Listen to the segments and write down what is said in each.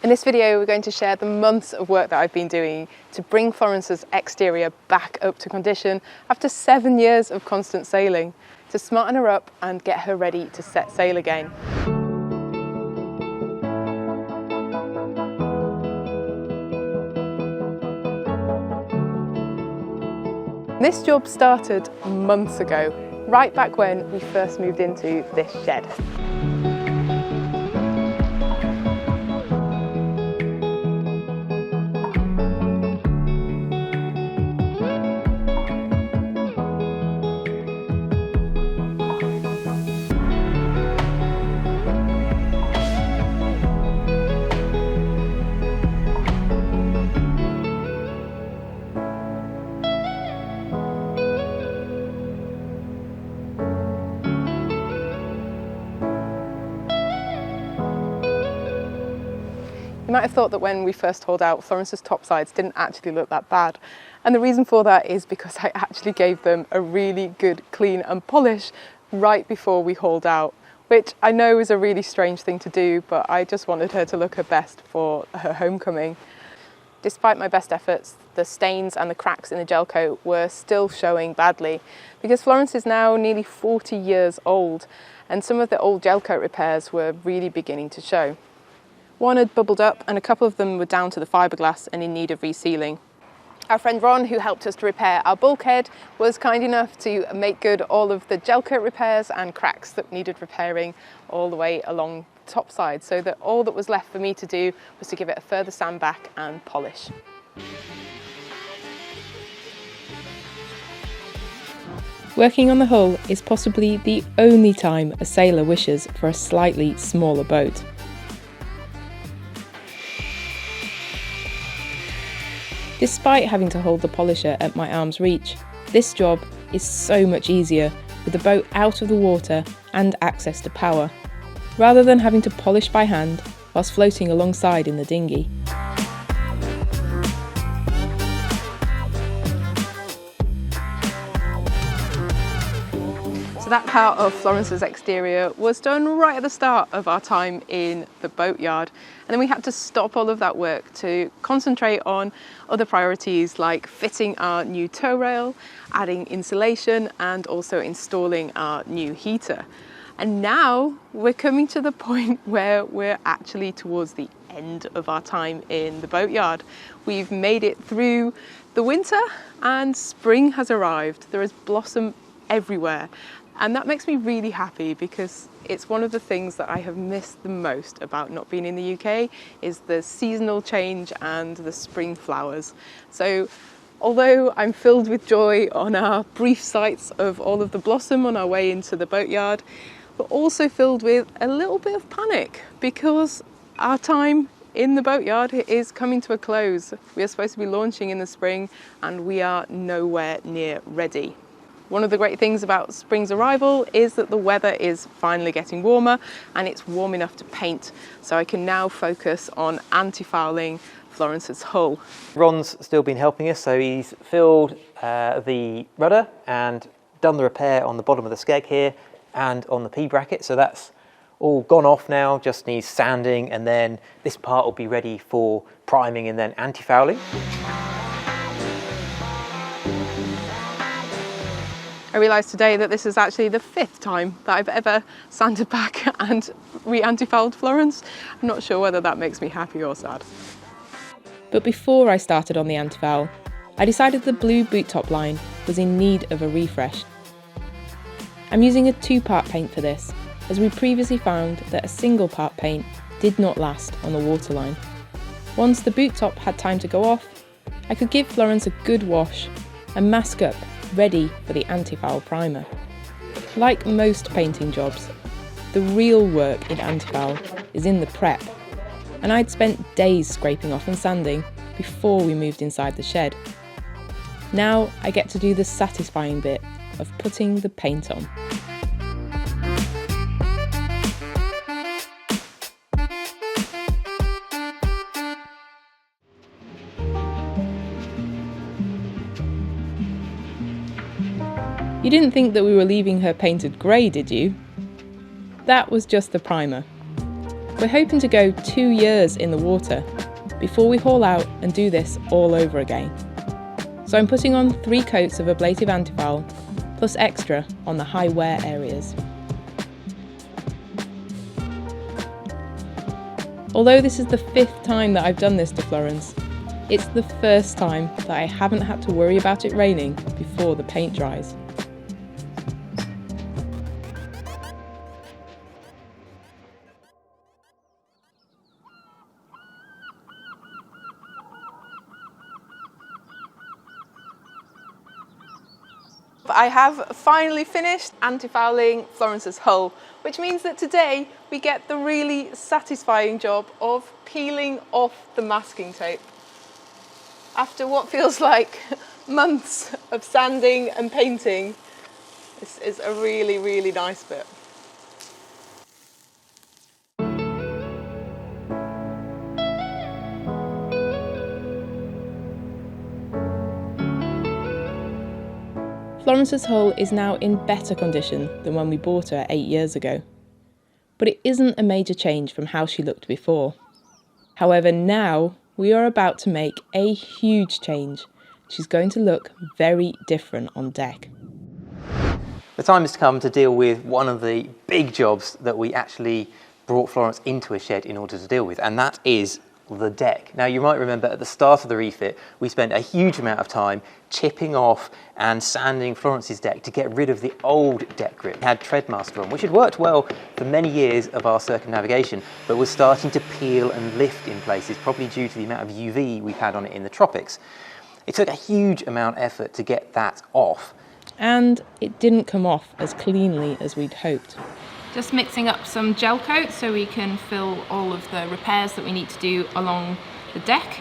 In this video, we're going to share the months of work that I've been doing to bring Florence's exterior back up to condition after 7 years of constant sailing, to smarten her up and get her ready to set sail again. This job started months ago, right back when we first moved into this shed. You might have thought that when we first hauled out, Florence's topsides didn't actually look that bad. And the reason for that is because I actually gave them a really good clean and polish right before we hauled out, which I know is a really strange thing to do, but I just wanted her to look her best for her homecoming. Despite my best efforts, the stains and the cracks in the gel coat were still showing badly, because Florence is now nearly 40 years old, and some of the old gel coat repairs were really beginning to show. One had bubbled up and a couple of them were down to the fiberglass and in need of resealing. Our friend Ron, who helped us to repair our bulkhead, was kind enough to make good all of the gel coat repairs and cracks that needed repairing all the way along the top side, so that all that was left for me to do was to give it a further sand back and polish. Working on the hull is possibly the only time a sailor wishes for a slightly smaller boat. Despite having to hold the polisher at my arm's reach, this job is so much easier with the boat out of the water and access to power, rather than having to polish by hand whilst floating alongside in the dinghy. So that part of Florence's exterior was done right at the start of our time in the boatyard, and then we had to stop all of that work to concentrate on other priorities like fitting our new tow rail, adding insulation, and also installing our new heater. And now we're coming to the point where we're actually towards the end of our time in the boatyard. We've made it through the winter and spring has arrived. There is blossom everywhere. And that makes me really happy, because it's one of the things that I have missed the most about not being in the UK is the seasonal change and the spring flowers. So although I'm filled with joy on our brief sights of all of the blossom on our way into the boatyard, we're also filled with a little bit of panic, because our time in the boatyard is coming to a close. We are supposed to be launching in the spring and we are nowhere near ready. One of the great things about spring's arrival is that the weather is finally getting warmer and it's warm enough to paint, so I can now focus on anti-fouling Florence's hull. Ron's still been helping us, so he's filled the rudder and done the repair on the bottom of the skeg here and on the P-bracket, so that's all gone off now, just needs sanding, and then this part will be ready for priming and then anti-fouling. I realised today that this is actually the 5th time that I've ever sanded back and re-anti-fouled Florence. I'm not sure whether that makes me happy or sad. But before I started on the anti-foul, I decided the blue boot top line was in need of a refresh. I'm using a 2-part paint for this, as we previously found that a single part paint did not last on the waterline. Once the boot top had time to go off, I could give Florence a good wash and mask up, ready for the anti-foul primer. Like most painting jobs, the real work in anti-foul is in the prep, and I'd spent days scraping off and sanding before we moved inside the shed. Now I get to do the satisfying bit of putting the paint on. You didn't think that we were leaving her painted grey, did you? That was just the primer. We're hoping to go 2 years in the water before we haul out and do this all over again. So I'm putting on 3 coats of ablative antifoul plus extra on the high wear areas. Although this is the 5th time that I've done this to Florence, it's the first time that I haven't had to worry about it raining before the paint dries. I have finally finished antifouling Florence's hull, which means that today we get the really satisfying job of peeling off the masking tape. After what feels like months of sanding and painting, this is a really, really nice bit. Florence's hull is now in better condition than when we bought her 8 years ago. But it isn't a major change from how she looked before. However, now we are about to make a huge change. She's going to look very different on deck. The time has come to deal with one of the big jobs that we actually brought Florence into a shed in order to deal with, and that is the deck. Now, you might remember at the start of the refit, we spent a huge amount of time chipping off and sanding Florence's deck to get rid of the old deck grip. It had Treadmaster on, which had worked well for many years of our circumnavigation, but was starting to peel and lift in places, probably due to the amount of UV we've had on it in the tropics. It took a huge amount of effort to get that off. And it didn't come off as cleanly as we'd hoped. Just mixing up some gel coat so we can fill all of the repairs that we need to do along the deck.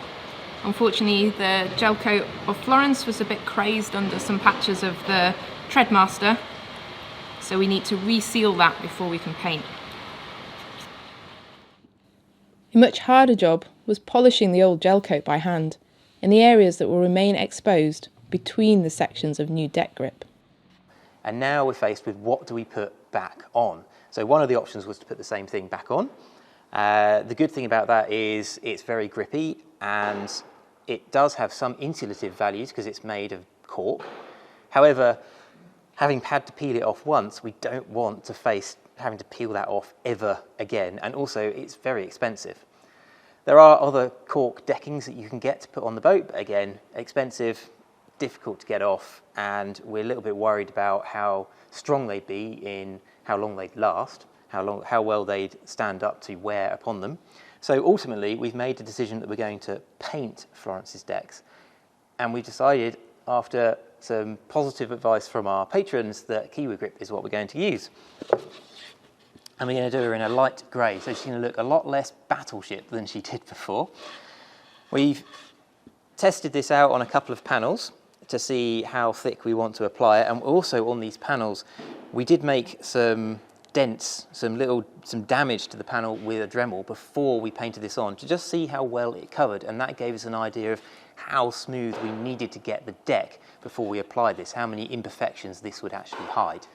Unfortunately, the gel coat of Florence was a bit crazed under some patches of the Treadmaster, so we need to reseal that before we can paint. A much harder job was polishing the old gel coat by hand in the areas that will remain exposed between the sections of new deck grip. And now we're faced with what do we put back on? So one of the options was to put the same thing back on. The good thing about that is it's very grippy and it does have some insulative values because it's made of cork. However, having had to peel it off once, we don't want to face having to peel that off ever again. And also it's very expensive. There are other cork deckings that you can get to put on the boat, but again, expensive, difficult to get off, and we're a little bit worried about how strong they'd be in how long they'd last, how well they'd stand up to wear upon them. So ultimately, we've made the decision that we're going to paint Florence's decks, and we decided, after some positive advice from our patrons, that Kiwi Grip is what we're going to use. And we're going to do her in a light grey, so she's going to look a lot less battleship than she did before. We've tested this out on a couple of panels to see how thick we want to apply it, and also on these panels we did make some dents, some damage to the panel with a Dremel before we painted this on to just see how well it covered, and that gave us an idea of how smooth we needed to get the deck before we applied this, how many imperfections this would actually hide.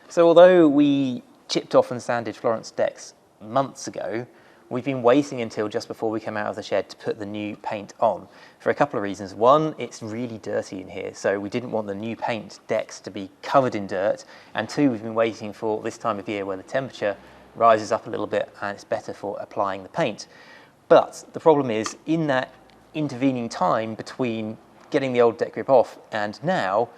So although we chipped off and sanded Florence decks months ago, we've been waiting until just before we came out of the shed to put the new paint on for a couple of reasons. One, it's really dirty in here, so we didn't want the new paint decks to be covered in dirt. And two, we've been waiting for this time of year where the temperature rises up a little bit and it's better for applying the paint. But the problem is, in that intervening time between getting the old deck grip off and now,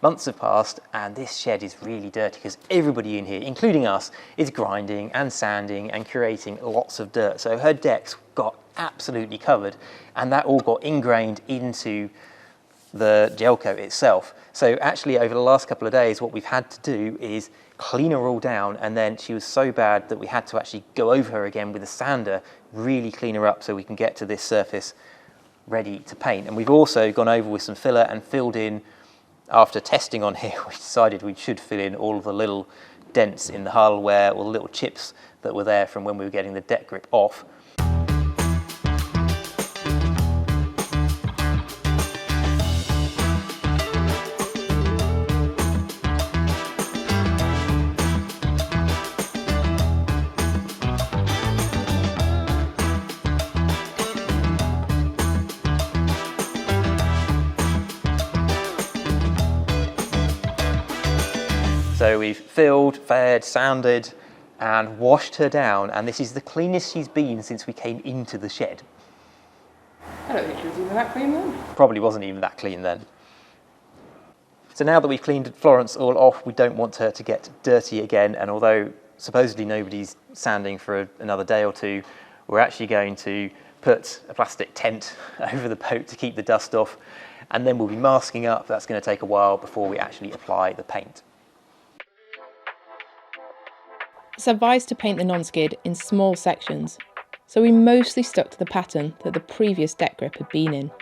months have passed and this shed is really dirty because everybody in here, including us, is grinding and sanding and creating lots of dirt. So her decks got absolutely covered and that all got ingrained into the gel coat itself. So actually over the last couple of days what we've had to do is clean her all down, and then she was so bad that we had to actually go over her again with a sander, really clean her up so we can get to this surface ready to paint. And we've also gone over with some filler and filled in. After testing on here, we decided we should fill in all of the little dents in the hull where all the little chips that were there from when we were getting the deck grip off. So we've filled, faired, sanded and washed her down, and this is the cleanest she's been since we came into the shed. I don't think she was even that clean then. Probably wasn't even that clean then. So now that we've cleaned Florence all off, we don't want her to get dirty again, and although supposedly nobody's sanding for another day or two, we're actually going to put a plastic tent over the boat to keep the dust off, and then we'll be masking up. That's going to take a while before we actually apply the paint. It's advised to paint the non-skid in small sections, so we mostly stuck to the pattern that the previous deck grip had been in.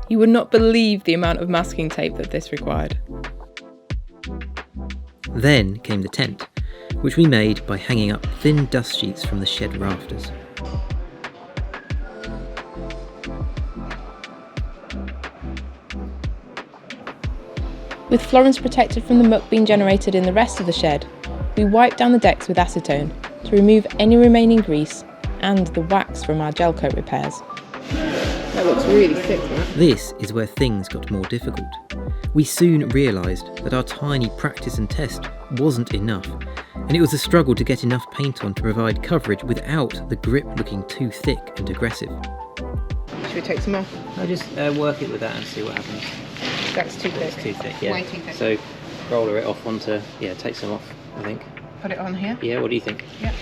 You would not believe the amount of masking tape that this required. Then came the tent, which we made by hanging up thin dust sheets from the shed rafters. With Florence protected from the muck being generated in the rest of the shed, we wiped down the decks with acetone to remove any remaining grease and the wax from our gel coat repairs. That looks really thick, right? This is where things got more difficult. We soon realised that our tiny practice and test wasn't enough, and it was a struggle to get enough paint on to provide coverage without the grip looking too thick and aggressive. Should we take some off? I'll just work it with that and see what happens. That's too thick. It's too thick, yeah. Way too thick. So roller it off onto, take some off, I think. Put it on here? Yeah, what do you think? Yeah.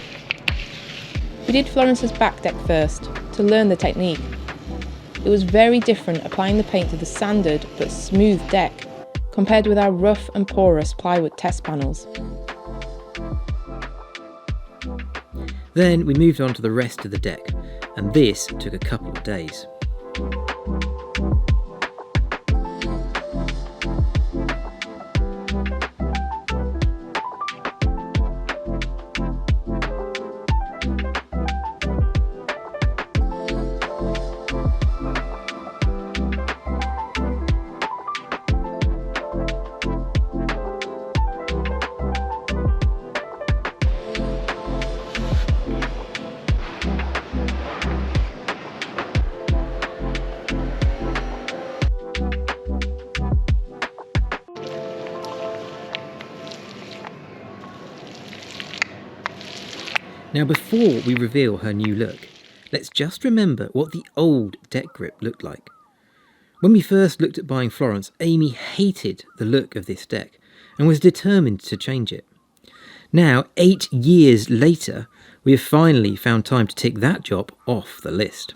We did Florence's back deck first, to learn the technique. It was very different applying the paint to the sanded but smooth deck, compared with our rough and porous plywood test panels. Then we moved on to the rest of the deck, and this took a couple of days. Now before we reveal her new look, let's just remember what the old deck grip looked like. When we first looked at buying Florence, Amy hated the look of this deck and was determined to change it. Now, 8 years later, we have finally found time to tick that job off the list.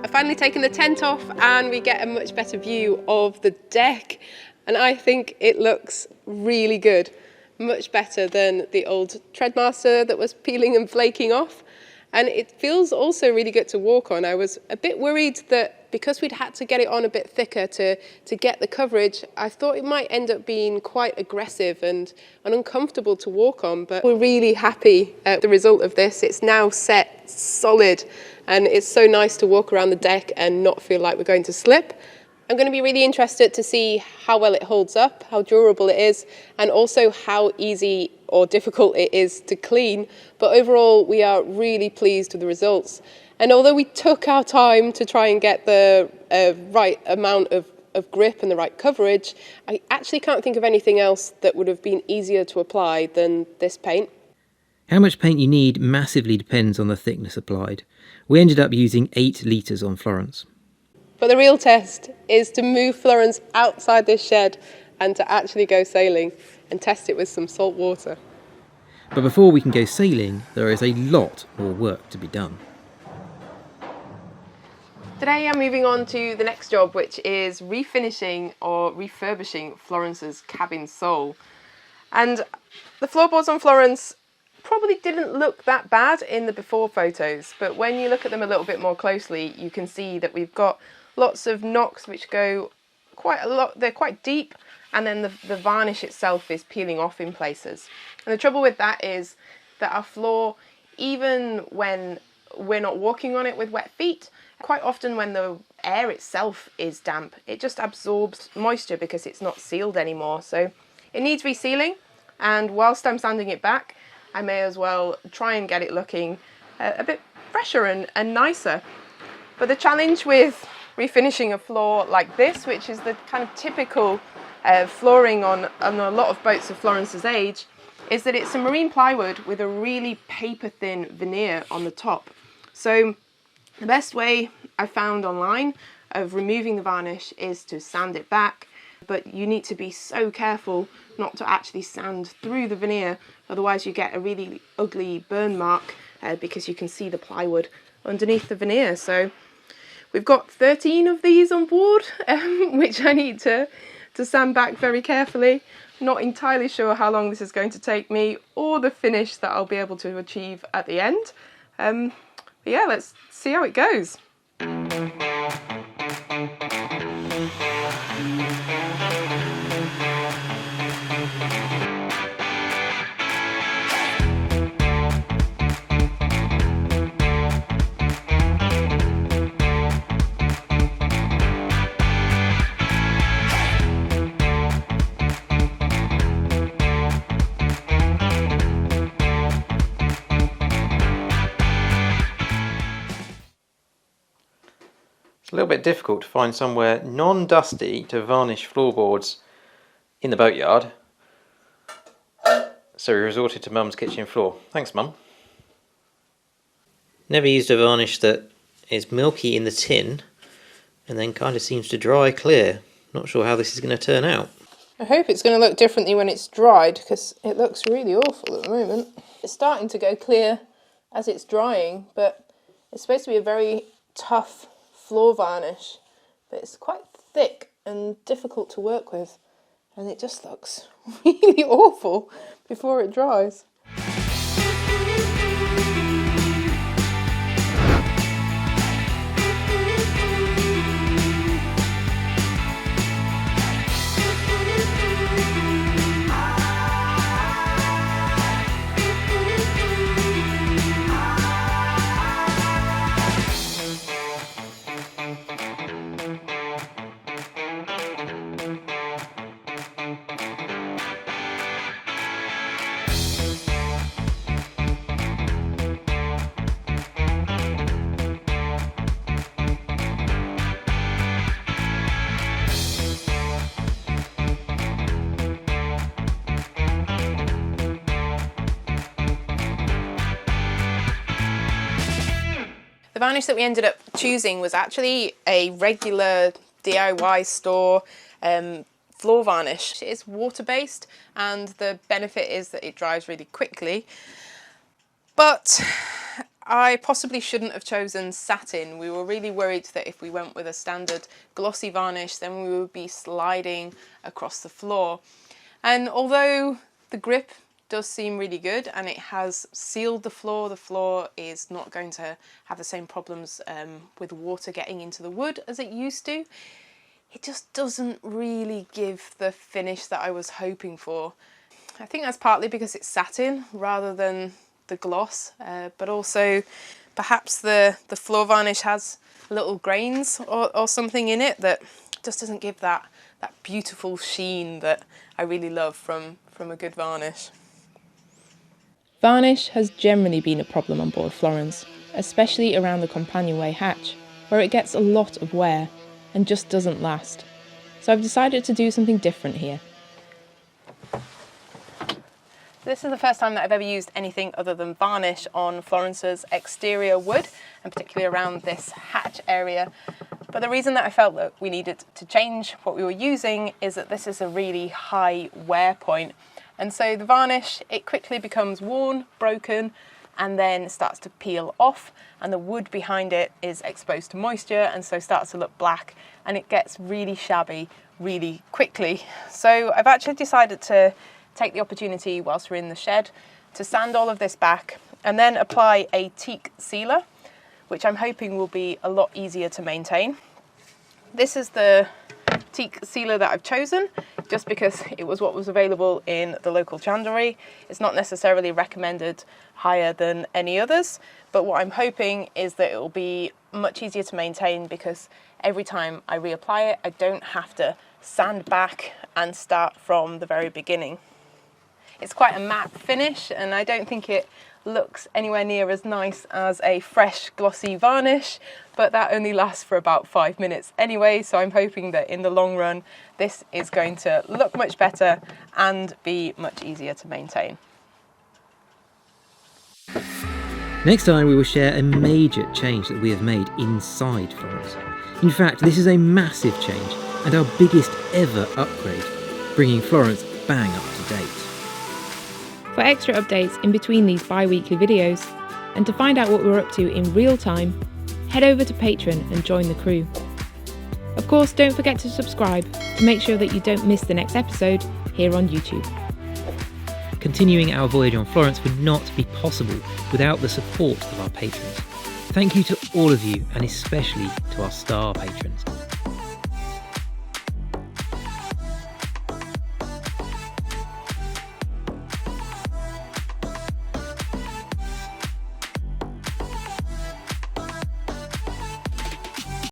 I've finally taken the tent off and we get a much better view of the deck, and I think it looks really good. Much better than the old Treadmaster that was peeling and flaking off, and it feels also really good to walk on. I was a bit worried that because we'd had to get it on a bit thicker to get the coverage, I thought it might end up being quite aggressive and uncomfortable to walk on, but we're really happy at the result of this. It's now set solid, and it's so nice to walk around the deck and not feel like we're going to slip. I'm going to be really interested to see how well it holds up, how durable it is, and also how easy or difficult it is to clean. But overall, we are really pleased with the results. And although we took our time to try and get the right amount of grip and the right coverage, I actually can't think of anything else that would have been easier to apply than this paint. How much paint you need massively depends on the thickness applied. We ended up using 8 litres on Florence. But the real test is to move Florence outside this shed and to actually go sailing and test it with some salt water. But before we can go sailing, there is a lot more work to be done. Today I'm moving on to the next job, which is refinishing or refurbishing Florence's cabin sole. And the floorboards on Florence probably didn't look that bad in the before photos, but when you look at them a little bit more closely, you can see that we've got lots of knocks which go quite a lot. They're quite deep, and then the varnish itself is peeling off in places. And the trouble with that is that our floor, even when we're not walking on it with wet feet, quite often when the air itself is damp, it just absorbs moisture because it's not sealed anymore. So it needs resealing, and whilst I'm sanding it back, I may as well try and get it looking a bit fresher and nicer. But the challenge with refinishing a floor like this, which is the kind of typical flooring on a lot of boats of Florence's age, is that it's a marine plywood with a really paper thin veneer on the top. So the best way I found online of removing the varnish is to sand it back, but you need to be so careful not to actually sand through the veneer, otherwise you get a really ugly burn mark because you can see the plywood underneath the veneer. So we've got 13 of these on board, which I need to sand back very carefully. Not entirely sure how long this is going to take me or the finish that I'll be able to achieve at the end. But yeah, let's see how it goes. It's a little bit difficult to find somewhere non-dusty to varnish floorboards in the boatyard, so we resorted to Mum's kitchen floor. Thanks, Mum. Never used a varnish that is milky in the tin and then kind of seems to dry clear. Not sure how this is going to turn out. I hope it's going to look differently when it's dried, because it looks really awful at the moment. It's starting to go clear as it's drying, but it's supposed to be a very tough floor varnish, but it's quite thick and difficult to work with, and it just looks really awful before it dries. The varnish that we ended up choosing was actually a regular DIY store floor varnish. It's water-based, and the benefit is that it dries really quickly. But I possibly shouldn't have chosen satin. We were really worried that if we went with a standard glossy varnish, then we would be sliding across the floor. And although the grip does seem really good and it has sealed the floor is not going to have the same problems with water getting into the wood as it used to. It just doesn't really give the finish that I was hoping for. I think that's partly because it's satin rather than the gloss, but also perhaps the floor varnish has little grains or something in it that just doesn't give that beautiful sheen that I really love from a good varnish. Varnish has generally been a problem on board Florence, especially around the Companionway hatch, where it gets a lot of wear and just doesn't last. So I've decided to do something different here. This is the first time that I've ever used anything other than varnish on Florence's exterior wood, and particularly around this hatch area. But the reason that I felt that we needed to change what we were using is that this is a really high wear point. And so the varnish, it quickly becomes worn, broken, and then starts to peel off, and the wood behind it is exposed to moisture and so starts to look black, and it gets really shabby really quickly. So I've actually decided to take the opportunity whilst we're in the shed to sand all of this back and then apply a teak sealer, which I'm hoping will be a lot easier to maintain. This is the teak sealer that I've chosen, just because it was what was available in the local chandlery. It's not necessarily recommended higher than any others, but what I'm hoping is that it will be much easier to maintain, because every time I reapply it, I don't have to sand back and start from the very beginning. It's quite a matte finish, and I don't think it looks anywhere near as nice as a fresh glossy varnish, but that only lasts for about 5 minutes anyway, so I'm hoping that in the long run this is going to look much better and be much easier to maintain. Next time we will share a major change that we have made inside Florence. In fact, this is a massive change and our biggest ever upgrade, bringing Florence bang up to date. For extra updates in between these bi-weekly videos, and to find out what we're up to in real time, head over to Patreon and join the crew. Of course, don't forget to subscribe to make sure that you don't miss the next episode here on YouTube. Continuing our voyage on Florence would not be possible without the support of our patrons. Thank you to all of you, and especially to our star patrons.